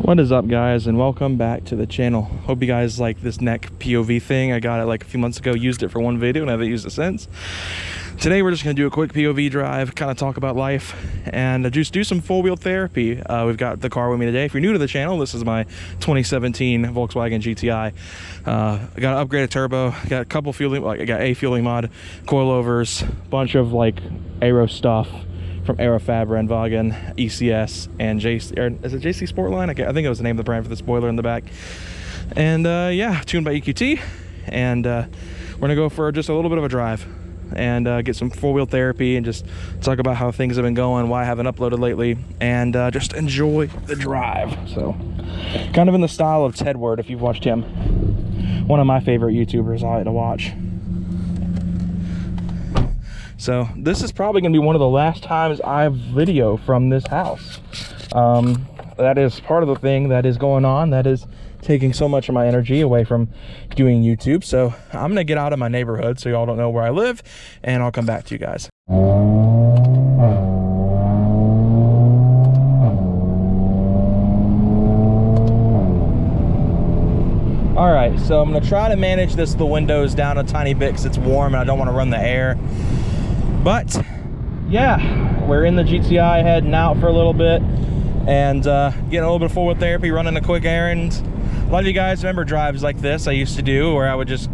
What is up, guys, and welcome back to the channel. Hope you guys like this neck POV thing. I got it like a few months ago, used it for one video and I haven't used it since. Today we're just going to do a quick POV drive, kind of talk about life, and just do some four-wheel therapy. We've got the car with me today. If you're new to the channel, this is my 2017 Volkswagen GTI. I got an upgraded turbo, got a couple fueling, like I got a fueling mod, coilovers, bunch of like aero stuff from Aerofab, Rennwagen, ECS, and JC, is it JC Sportline? I think it was the name of the brand for the spoiler in the back. And yeah, tuned by EQT, and we're gonna go for just a little bit of a drive and get some four-wheel therapy and just talk about how things have been going, why I haven't uploaded lately, and just enjoy the drive. So kind of in the style of Tedward, if you've watched him. One of my favorite YouTubers I like to watch. So this is probably gonna be one of the last times I video from this house. That is part of the thing that is going on, that is taking so much of my energy away from doing YouTube. So I'm gonna get out of my neighborhood so y'all don't know where I live, and I'll come back to you guys. All right, so I'm gonna try to manage the windows down a tiny bit because it's warm and I don't want to run the air. But yeah, we're in the GTI, heading out for a little bit and getting a little bit of four-wheel therapy, running a quick errand. A lot of you guys remember drives like this I used to do, where I would just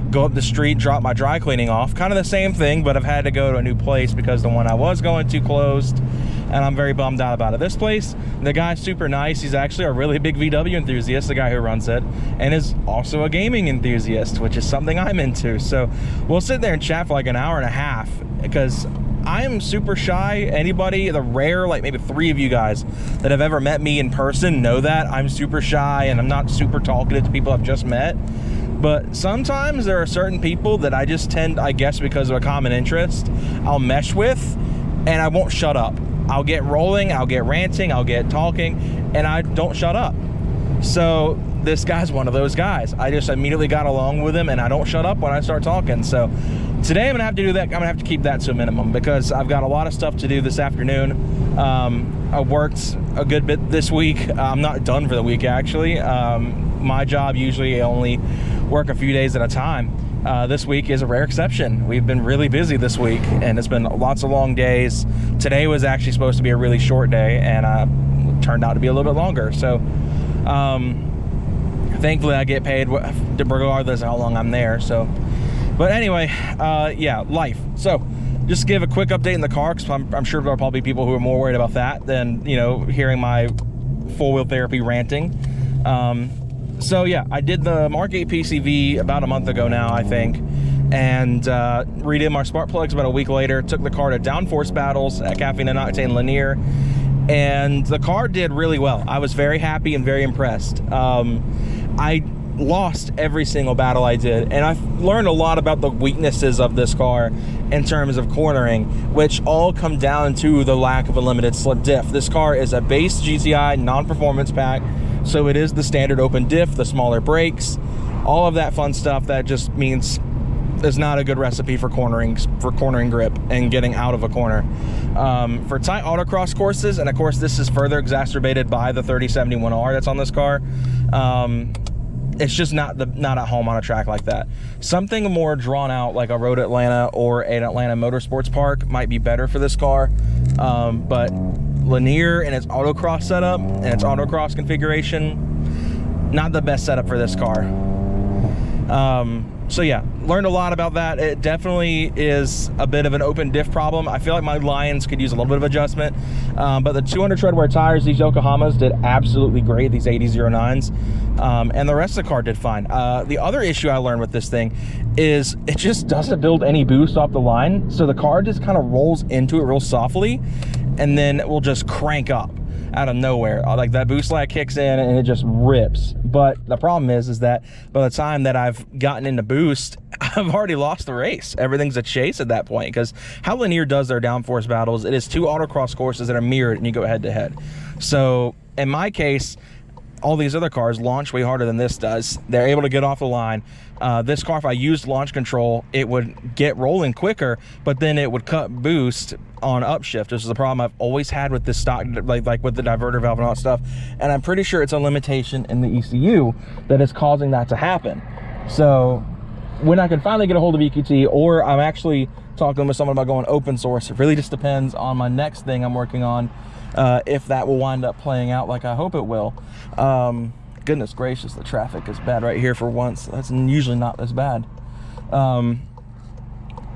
go up the street, drop my dry cleaning off. Kind of the same thing, but I've had to go to a new place because the one I was going to closed, and I'm very bummed out about it. This place, the guy's super nice. He's actually a really big VW enthusiast, the guy who runs it, and is also a gaming enthusiast, which is something I'm into. So we'll sit there and chat for like an hour and a half, because I am super shy. Anybody, the rare, like maybe 3 of you guys that have ever met me in person know that I'm super shy and I'm not super talkative to people I've just met. But sometimes there are certain people that I just tend, I guess because of a common interest, I'll mesh with and I won't shut up. I'll get rolling, I'll get ranting, I'll get talking, and I don't shut up. So this guy's one of those guys. I just immediately got along with him and I don't shut up when I start talking. So today I'm gonna have to do that. I'm gonna have to keep that to a minimum because I've got a lot of stuff to do this afternoon. I worked a good bit this week. I'm not done for the week, actually. My job, usually I only work a few days at a time. This week is a rare exception. We've been really busy this week and it's been lots of long days. Today was actually supposed to be a really short day and turned out to be a little bit longer. So thankfully I get paid regardless of how long I'm there. So, but anyway, yeah, life. So just give a quick update in the car, because I'm sure there are probably people who are more worried about that than, you know, hearing my four-wheel therapy ranting. So yeah, I did the Mark 8 PCV about a month ago now, I think, and redid my spark plugs about a week later. Took the car to downforce battles at Caffeine and Octane Lanier, and the car did really well. I was very happy and very impressed. I lost every single battle I did, and I learned a lot about the weaknesses of this car in terms of cornering, which all come down to the lack of a limited slip diff. This car is a base GTI non-performance pack, so it is the standard open diff, the smaller brakes, all of that fun stuff that just means it's not a good recipe for cornering grip and getting out of a corner. For tight autocross courses, and of course this is further exacerbated by the 3071R that's on this car, it's just not at home on a track like that. Something more drawn out like a Road Atlanta or an Atlanta Motorsports Park might be better for this car. But Lanier and its autocross setup and its autocross configuration, not the best setup for this car. So yeah, learned a lot about that. It definitely is a bit of an open diff problem. I feel like my Lions could use a little bit of adjustment, but the 200 treadwear tires, these Yokohamas did absolutely great, these 8009s, and the rest of the car did fine. The other issue I learned with this thing is it just doesn't build any boost off the line, so the car just kind of rolls into it real softly, and then it will just crank up out of nowhere. Like that boost lag kicks in and it just rips. But the problem is that by the time that I've gotten into boost, I've already lost the race. Everything's a chase at that point, because how Lanier does their downforce battles, it is 2 autocross courses that are mirrored and you go head to head. So in my case, all these other cars launch way harder than this does. They're able to get off the line. This car, if I used launch control, it would get rolling quicker, but then it would cut boost on upshift. This is a problem I've always had with this stock, like with the diverter valve and all that stuff. And I'm pretty sure it's a limitation in the ECU that is causing that to happen. So when I can finally get a hold of EQT, or I'm actually talking with someone about going open source, it really just depends on my next thing I'm working on, if that will wind up playing out like I hope it will. Goodness gracious, the traffic is bad right here for once. That's usually not as bad.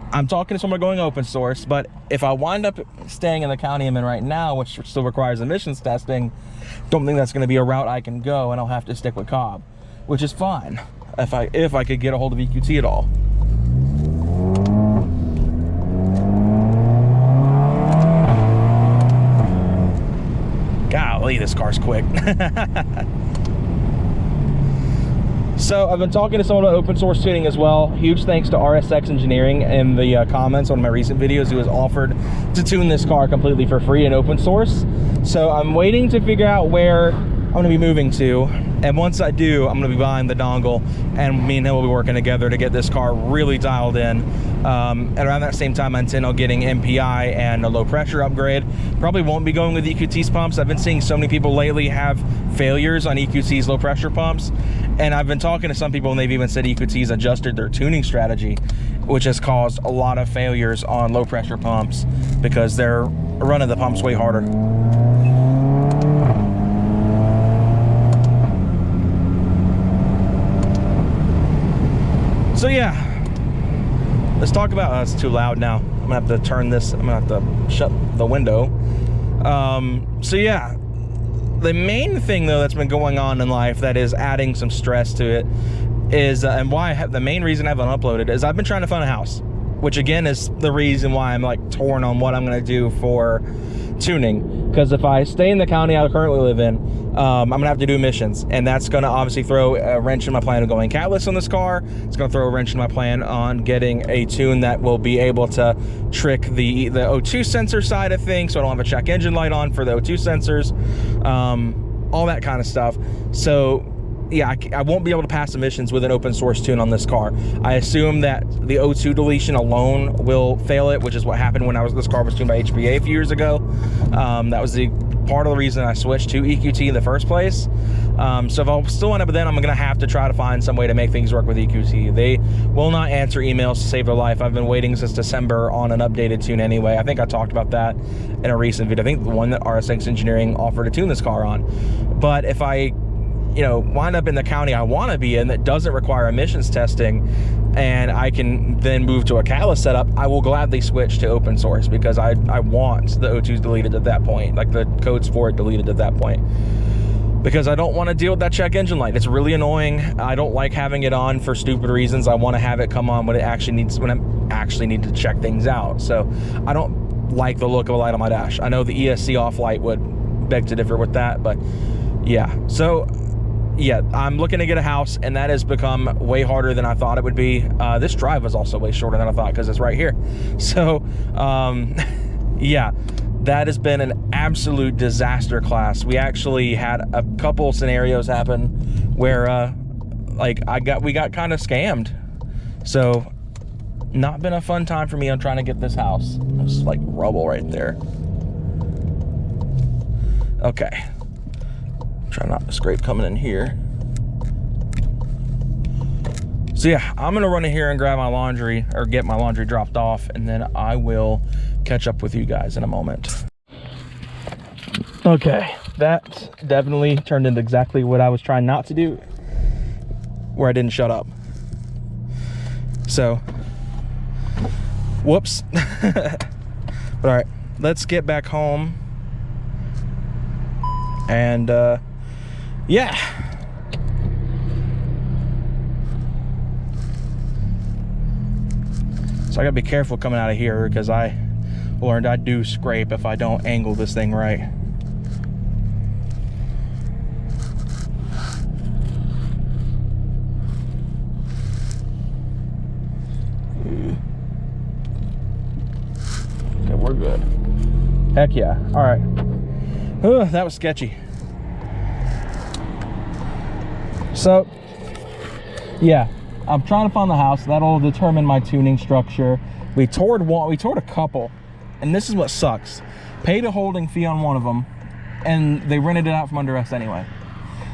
I'm talking to someone going open source, but if I wind up staying in the county I'm in right now, which still requires emissions testing, don't think that's going to be a route I can go, and I'll have to stick with Cobb, which is fine if I could get a hold of EQT at all. Golly, this car's quick. So I've been talking to someone about open source tuning as well. Huge thanks to RSX Engineering in the comments on my recent videos, who has offered to tune this car completely for free in open source. So I'm waiting to figure out where I'm going to be moving to, and once I do, I'm going to be buying the dongle, and me and him will be working together to get this car really dialed in. And around that same time, I intend on getting MPI and a low pressure upgrade. Probably won't be going with EQT's pumps. I've been seeing so many people lately have failures on EQT's low pressure pumps, and I've been talking to some people, and they've even said EQT's adjusted their tuning strategy, which has caused a lot of failures on low pressure pumps because they're running the pumps way harder. So yeah, let's talk about, it's too loud now. I'm gonna have to turn this, I'm gonna have to shut the window. So yeah, the main thing though that's been going on in life that is adding some stress to it is, and why I have, the main reason I haven't uploaded is I've been trying to find a house, which again is the reason why I'm like torn on what I'm gonna do for tuning. Because if I stay in the county I currently live in, I'm gonna have to do emissions, and that's gonna obviously throw a wrench in my plan of going catless on this car. It's gonna throw a wrench in my plan on getting a tune that will be able to trick the O2 sensor side of things, so I don't have a check engine light on for the O2 sensors, all that kind of stuff. So yeah, I won't be able to pass emissions with an open source tune on this car. I assume that the O2 deletion alone will fail it, which is what happened when this car was tuned by HPA a few years ago. That was the part of the reason I switched to EQT in the first place. So if I'll still end up with them, I'm gonna have to try to find some way to make things work with EQT. They will not answer emails to save their life. I've been waiting since December on an updated tune anyway. I think I talked about that in a recent video. I think the one that RSX Engineering offered to tune this car on. But if I wind up in the county I want to be in that doesn't require emissions testing, and I can then move to a catalyst setup, I will gladly switch to open source, because I want the O2s deleted at that point, like the codes for it deleted at that point, because I don't want to deal with that check engine light. It's really annoying. I don't like having it on for stupid reasons. I want to have it come on when I actually need to check things out. So I don't like the look of a light on my dash. I know the ESC off light would beg to differ with that, but yeah. So yeah, I'm looking to get a house, and that has become way harder than I thought it would be. This drive was also way shorter than I thought because it's right here. So yeah, that has been an absolute disaster class. We actually had a couple scenarios happen where like we got kind of scammed. So not been a fun time for me on trying to get this house. It's like rubble right there. Okay. Try not to scrape coming in here. So yeah, I'm gonna run in here and grab my laundry, or get my laundry dropped off, and then I will catch up with you guys in a moment. Okay, that definitely turned into exactly what I was trying not to do, where I didn't shut up. So, whoops. But all right, let's get back home. And yeah. So I gotta be careful coming out of here, because I learned I do scrape if I don't angle this thing right. Okay, we're good. Heck yeah. All right. That was sketchy. So yeah, I'm trying to find the house that'll determine my tuning structure. We toured a couple, and this is what sucks, paid a holding fee on one of them, and they rented it out from under us anyway.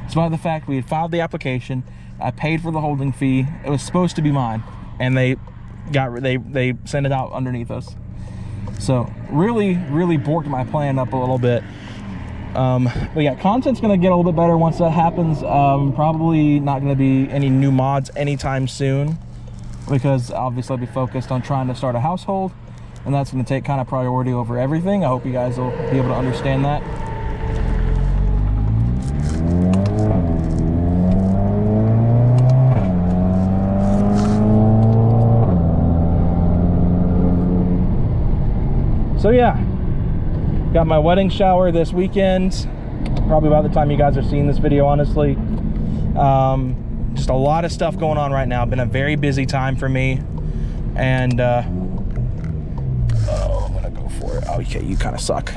It's about the fact we had filed the application, I paid for the holding fee, it was supposed to be mine, and they sent it out underneath us. So really borked my plan up a little bit. But yeah, content's gonna get a little bit better once that happens. Probably not gonna be any new mods anytime soon, because obviously I'll be focused on trying to start a household, and that's gonna take kind of priority over everything. I hope you guys will be able to understand that. So yeah, got my wedding shower this weekend, probably by the time you guys are seeing this video, honestly. Just a lot of stuff going on right now. Been a very busy time for me, and oh, I'm gonna go for it. Oh, okay, you kind of suck.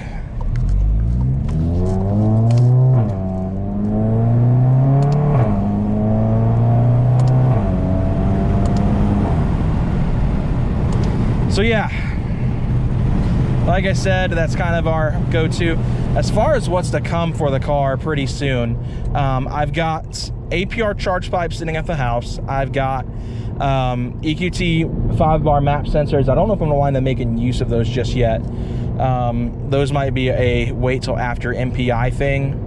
So yeah, like I said, that's kind of our go-to. As far as what's to come for the car pretty soon, I've got APR charge pipes sitting at the house. I've got EQT 5-bar map sensors. I don't know if I'm gonna wind up making use of those just yet. Those might be a wait till after MPI thing,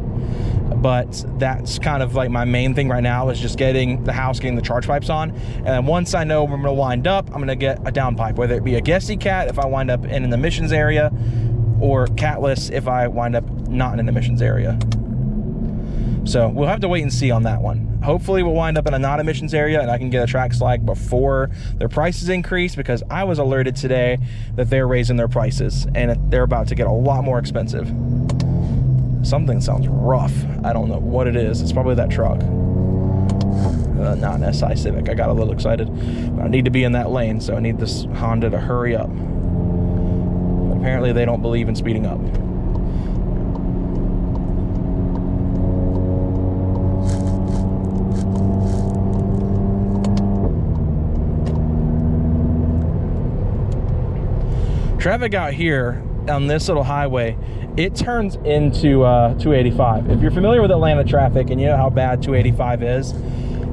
but that's kind of like my main thing right now, is just getting the house, getting the charge pipes on. And then once I know where I'm gonna wind up, I'm gonna get a downpipe, whether it be a guessy cat if I wind up in an emissions area, or catless if I wind up not in an emissions area. So we'll have to wait and see on that one. Hopefully we'll wind up in a not emissions area and I can get a track slag before their prices increase, because I was alerted today that they're raising their prices and they're about to get a lot more expensive. Something sounds rough. I don't know what it is. It's probably that truck. Not an SI Civic. I got a little excited. But I need to be in that lane, so I need this Honda to hurry up. But apparently they don't believe in speeding up. Traffic out here on this little highway, it turns into 285. If you're familiar with Atlanta traffic and you know how bad 285 is,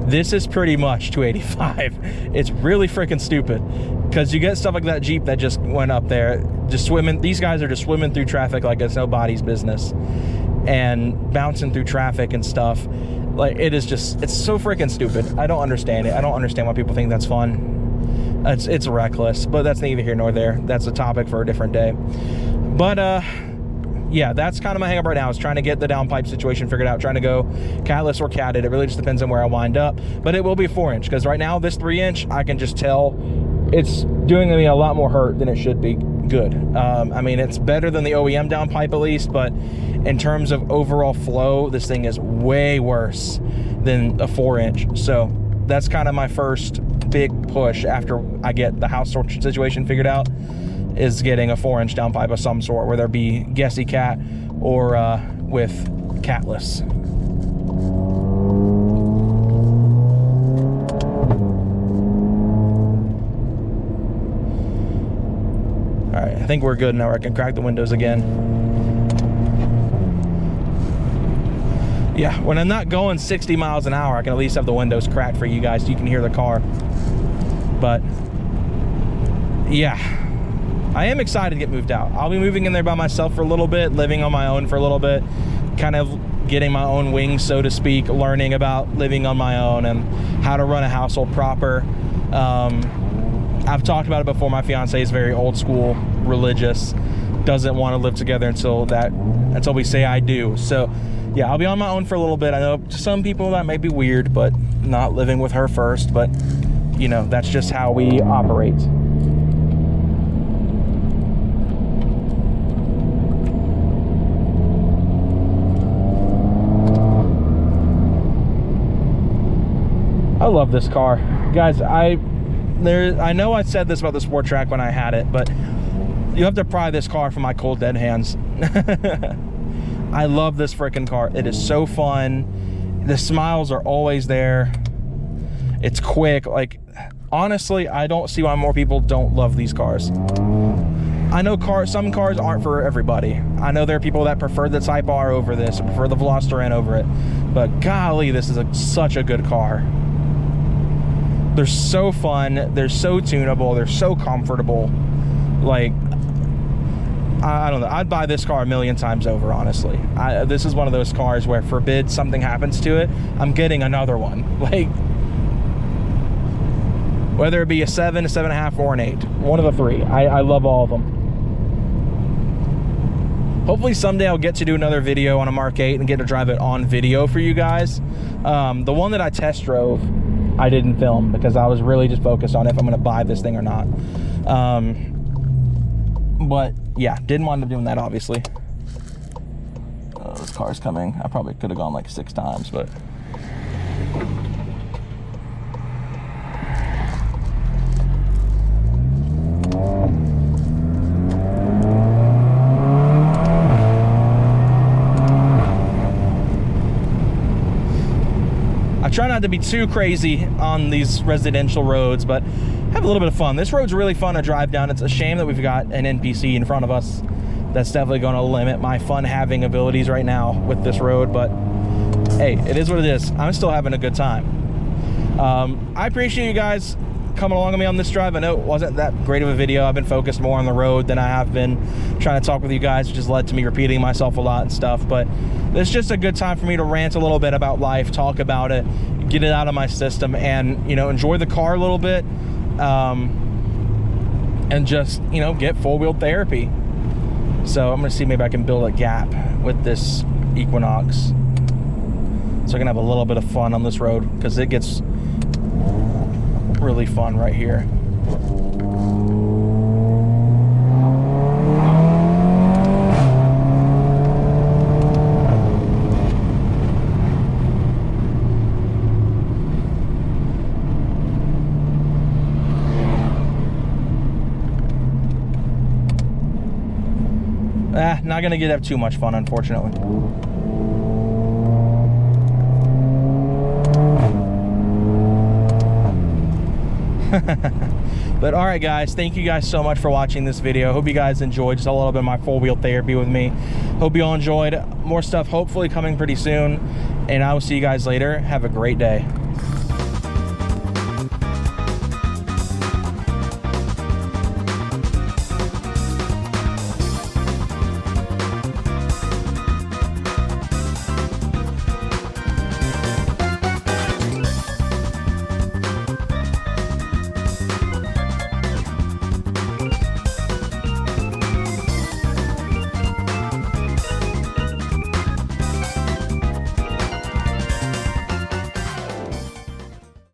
this is pretty much 285. It's really freaking stupid, because you get stuff like that Jeep that just went up there, just swimming. These guys are just swimming through traffic like it's nobody's business and bouncing through traffic and stuff. Like, it is just, it's so freaking stupid. I don't understand it. I don't understand why people think that's fun. It's reckless, but that's neither here nor there. That's a topic for a different day. But yeah, that's kind of my hang up right now, is trying to get the downpipe situation figured out, trying to go catless or catted. It really just depends on where I wind up, but it will be 4-inch, because right now this 3-inch, I can just tell it's doing me a lot more hurt than it should be good. I mean, it's better than the OEM downpipe at least, but in terms of overall flow, this thing is way worse than a 4-inch. So that's kind of my first big push after I get the house situation figured out, is getting a 4-inch downpipe of some sort, whether it be guessy cat or with catless. All right, I think we're good now. I can crack the windows again. Yeah, when I'm not going 60 miles an hour, I can at least have the windows cracked for you guys so you can hear the car. But yeah, I am excited to get moved out. I'll be moving in there by myself for a little bit, living on my own for a little bit, kind of getting my own wings, so to speak, learning about living on my own and how to run a household proper. I've talked about it before. My fiance is very old school, religious, doesn't want to live together until we say I do. So yeah, I'll be on my own for a little bit. I know to some people that may be weird, but not living with her first, but you know, that's just how we operate. I love this car, guys. I know I said this about the Sport Track when I had it, but you have to pry this car from my cold dead hands. I love this freaking car. It is so fun. The smiles are always there. It's quick. Like, honestly, I don't see why more people don't love these cars. I know some cars aren't for everybody. I know there are people that prefer the Type R over this, or prefer the Veloster N over it. But golly, this is such a good car. They're so fun. They're so tunable. They're so comfortable. Like, I don't know. I'd buy this car a million times over, honestly. This is one of those cars where, forbid something happens to it, I'm getting another one. Like, whether it be a 7, a 7.5, or an 8. One of the three. I love all of them. Hopefully someday I'll get to do another video on a Mark 8 and get to drive it on video for you guys. The one that I test drove, I didn't film because I was really just focused on if I'm gonna buy this thing or not. But yeah, didn't wind up doing that, obviously. Oh, this car's coming. I probably could have gone like 6 times, but I try not to be too crazy on these residential roads, but have a little bit of fun. This road's really fun to drive down. It's a shame that we've got an NPC in front of us. That's definitely going to limit my fun-having abilities right now with this road, but hey, it is what it is. I'm still having a good time. I appreciate you guys coming along with me on this drive. I know it wasn't that great of a video. I've been focused more on the road than I have been trying to talk with you guys, which has led to me repeating myself a lot and stuff, but it's just a good time for me to rant a little bit about life, talk about it, get it out of my system, and, you know, enjoy the car a little bit, and just, you know, get four-wheel therapy. So I'm gonna see maybe I can build a gap with this Equinox, so I can have a little bit of fun on this road, because it gets really fun right here. Not gonna get to have too much fun, unfortunately. But all right, guys, thank you guys so much for watching this video. Hope you guys enjoyed just a little bit of my four-wheel therapy with me. Hope you all enjoyed. More stuff hopefully coming pretty soon, and I will see you guys later. Have a great day.